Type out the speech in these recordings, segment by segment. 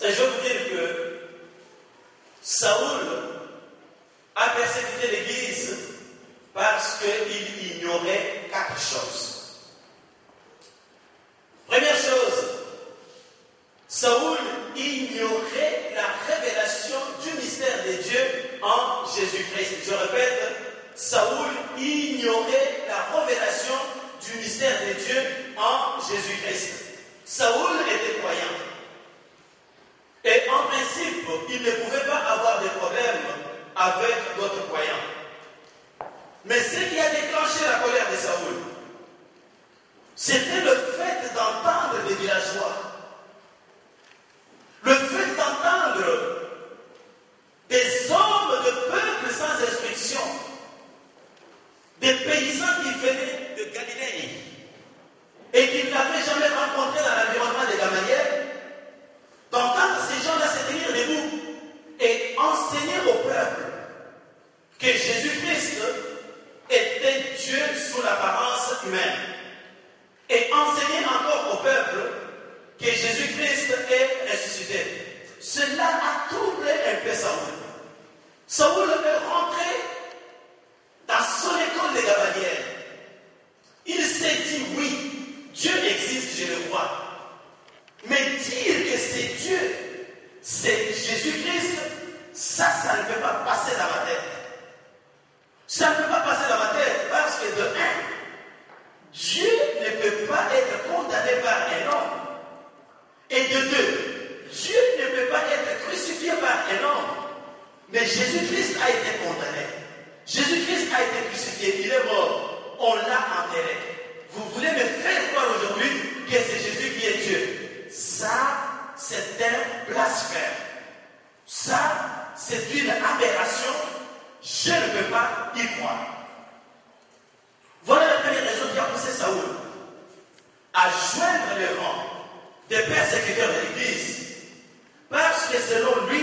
Et je veux vous dire que Saoul a persécuté l'Église parce qu'il ignorait 4 choses. Première chose, Saoul ignorait la révélation du mystère de Dieu en Jésus-Christ. Je répète, Saoul ignorait la révélation du mystère de Dieu en Jésus-Christ. Saoul était croyant. Et en principe, il ne pouvait pas avoir de problème avec d'autres croyants. Mais ce qui a déclenché la colère de Saoul, c'était le fait d'entendre des villageois. Le fait d'entendre des hommes de peuple sans instruction, des paysans qui venaient de Galilée et qui n'avaient jamais rencontré dans l'environnement de Gamaliel, d'entendre ces gens-là se tenir debout et enseigner au peuple que Jésus-Christ était Dieu sous l'apparence humaine. Et enseigner encore au peuple que Jésus-Christ est ressuscité. Cela a troublé un peu Saoul. Saoul est rentré dans son école de Gamaliel. Il s'est dit, oui, Dieu existe, je le vois. Mais dire que c'est Dieu, c'est Jésus-Christ, ça ne peut pas passer dans ma tête. Ça ne peut pas passer dans ma tête parce que de un, Dieu ne peut pas être condamné par un homme. Et de deux, Dieu ne peut pas être crucifié par un homme. Mais Jésus-Christ a été condamné. Jésus-Christ a été crucifié, il est mort. On l'a enterré. Vous voulez me faire croire aujourd'hui que c'est Jésus qui est Dieu. Ça, c'est un blasphème. Ça, c'est une aberration. Je ne peux pas y croire. Voilà la première raison qui a poussé Saoul à joindre les rangs des persécuteurs de l'Église. Parce que selon lui,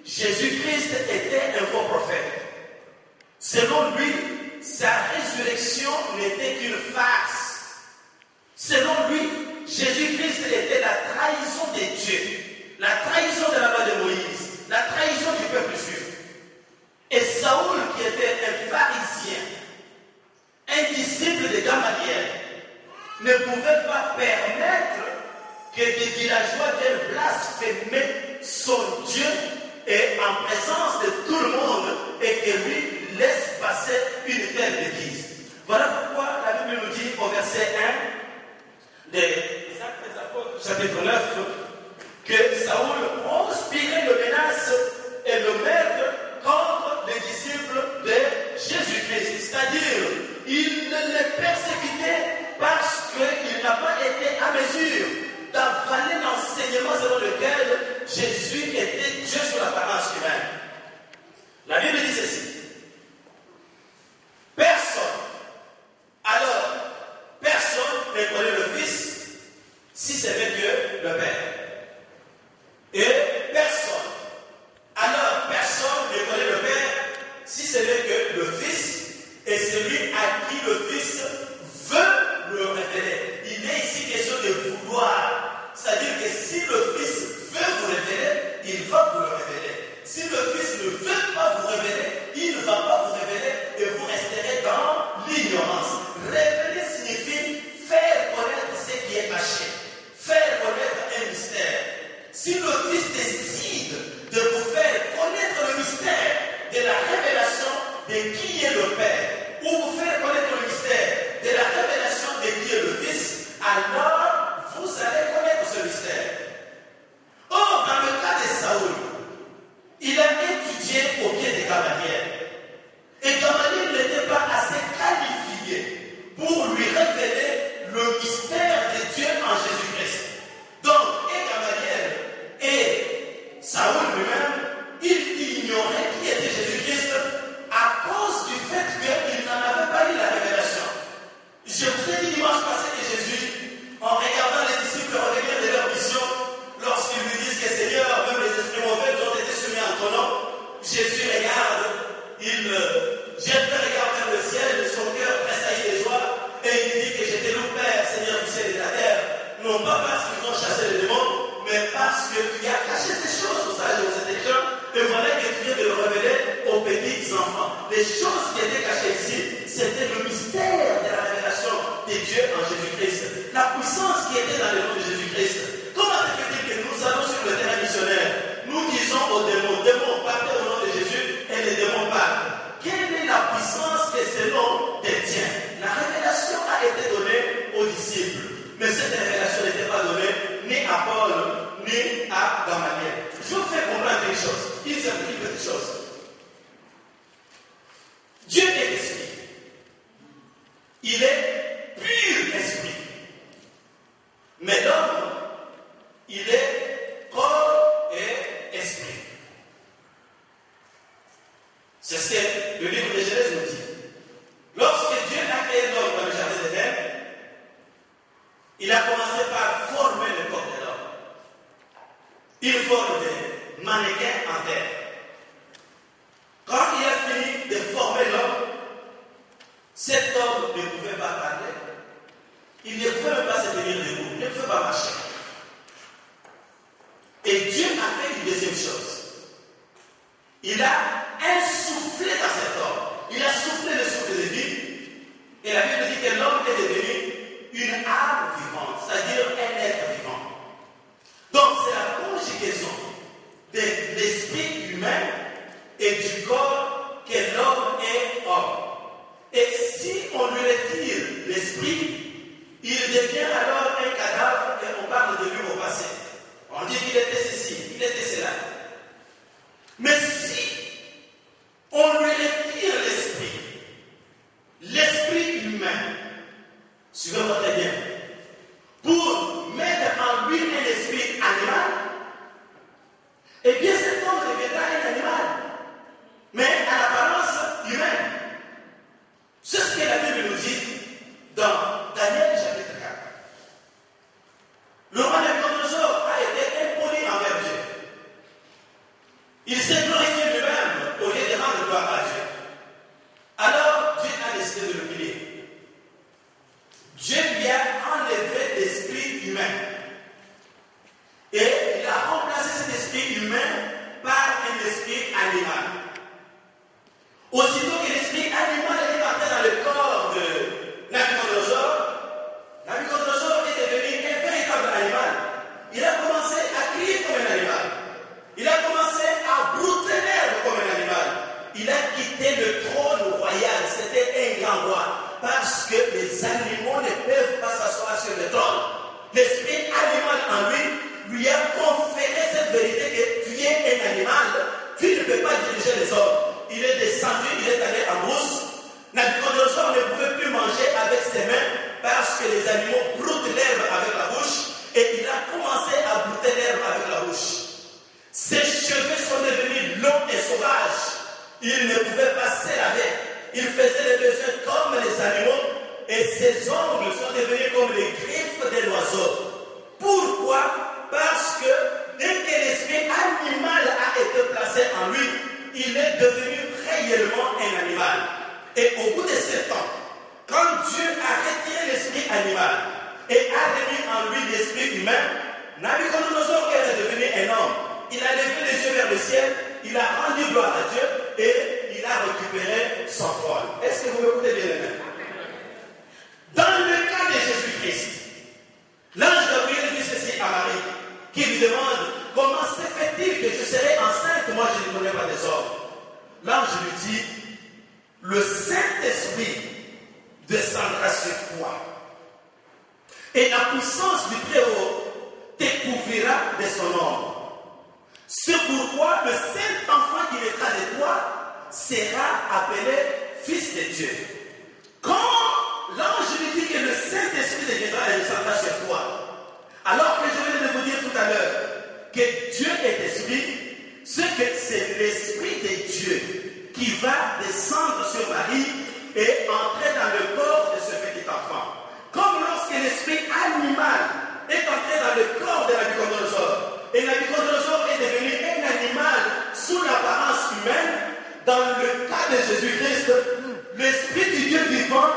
Jésus-Christ était un faux prophète. Selon lui, sa résurrection n'était qu'une farce. Selon lui, Jésus-Christ était la trahison des dieux, la trahison de la loi de Moïse, la trahison du peuple juif. Et Saoul, qui était un pharisien, un disciple de Gamaliel, ne pouvait pas permettre que des villageois viennent blasphémer son Dieu et en présence de tout le monde et que lui laisse passer une telle bêtise. Voilà pourquoi la Bible nous dit au verset 1 des Actes des Apôtres, chapitre 9, que Saoul conspirait le menace et le maître contre les disciples de Jésus-Christ. C'est-à-dire, il les persécutait parce qu'il n'a pas été à mesure d'avaler l'enseignement selon lequel Jésus était Dieu sous l'apparence humaine. La Bible dit ceci. Personne ne connaît le Fils si ce n'est que le Père. Et personne ne connaît le Père si ce n'est que le Fils et celui à qui le Fils veut le révéler. Il est ici question de vouloir. C'est-à-dire que si le Fils veut vous révéler, il va vous le révéler. Si le Fils ne veut pas vous révéler, il ne va pas vous révéler et vous resterez dans l'ignorance. Révéler signifie faire connaître ce qui est caché, faire connaître un mystère. Si le Fils décide de vous faire connaître le mystère de la révélation de qui est le Père, ou vous faire connaître le mystère de la révélation de qui est le Fils, alors vous allez connaître ce mystère. Or, dans le cas de Saoul, il a étudié au pied de Gamaliel. Et Gamaliel n'était pas assez qualifié pour lui révéler le mystère de Dieu en Jésus-Christ. Donc, et Gamaliel et Saoul lui-même, il ignorait qui était Jésus-Christ à cause du fait que ni à Gamaliel. Je vous fais comprendre une chose, une petite chose. Dieu est esprit. Il est pur esprit. Mais l'homme, il est corps et esprit. C'est ce que le livre de Genèse nous dit. Lorsque Dieu a créé l'homme dans le jardin d'Éden, il a commencé par former le corps de l'homme. Il forme des mannequins en terre. Quand il a fini de former l'homme, cet homme ne pouvait pas parler. Il ne pouvait même pas se tenir debout. Il ne pouvait pas marcher. Et Dieu a fait une deuxième chose. Il a insoufflé dans cet homme. Il a soufflé le souffle de vie. Et la Bible dit que l'homme est devenu une âme vivante, c'est-à-dire un être vivant. Donc c'est la conjugaison de l'esprit humain et du corps que l'homme est homme. Et si on lui retire l'esprit, il devient alors un cadavre et on parle de lui au passé. On dit qu'il était ceci, il était cela. Mais si on lui retire l'esprit humain, suivez-moi très bien, pour mettre en lui un esprit animal, eh bien cet homme deviendra un animal, mais à l'apparence humaine. C'est ce que la Bible nous dit dans Daniel chapitre 4. Le roi Nabuchodonosor a été impoli envers Dieu. Il s'est glorifié lui-même au lieu de rendre gloire à Dieu. Alors Dieu a décidé de l'humilier. Dieu lui a enlevé l'esprit humain. Et il a remplacé cet esprit humain par un esprit animal. Aussitôt que l'esprit animal est entré dans le corps de Nabuchodonosor, Nabuchodonosor est devenu un véritable animal. Il a commencé à crier comme un animal. Il a commencé à brouter l'herbe comme un animal. Il a quitté le trône royal. C'était un grand roi. Parce que les animaux ne peuvent pas s'asseoir sur le trône. L'esprit animal en lui a conféré cette vérité que tu es un animal. Tu ne peux pas diriger les hommes. Il est descendu, il est allé en brousse. Nabuchodonosor ne pouvait plus manger avec ses mains parce que les animaux broutent l'herbe avec la bouche et il a commencé à brouter l'herbe avec la bouche. Ses cheveux sont devenus longs et sauvages. Il ne pouvait pas se laver. Il faisait les besoins comme les animaux et ses ongles sont devenus comme les griffes de l'oiseau. Pourquoi? Parce que dès que l'esprit animal a été placé en lui, il est devenu réellement un animal. Et au bout de ce temps, quand Dieu a retiré l'esprit animal et a remis en lui l'esprit humain, Nabuchodonosor est devenu un homme. Il a levé les yeux vers le ciel, il a rendu gloire à Dieu et il a récupéré son trône. Est-ce que vous m'écoutez bien, les mains? Dans le cas de Jésus-Christ, l'ange Gabriel dit ceci à Marie, qui lui demande comment se fait-il que je serai enceinte, moi je ne connais pas des hommes. L'ange lui dit, le Saint-Esprit descendra sur toi et la puissance du Très-Haut te couvrira de son ombre. C'est pourquoi le Saint-Enfant qui naîtra de toi sera appelé Fils de Dieu. Quand l'ange lui dit que le Saint-Esprit deviendra et descendra sur toi, alors que je viens de vous dire tout à l'heure que Dieu est esprit, c'est l'Esprit de Dieu qui va descendre sur Marie et entrer dans le corps de ce petit enfant. Comme lorsque l'esprit animal est entré dans le corps de Nabuchodonosor, et Nabuchodonosor est devenu un animal sous l'apparence humaine, dans le cas de Jésus-Christ, l'Esprit du Dieu vivant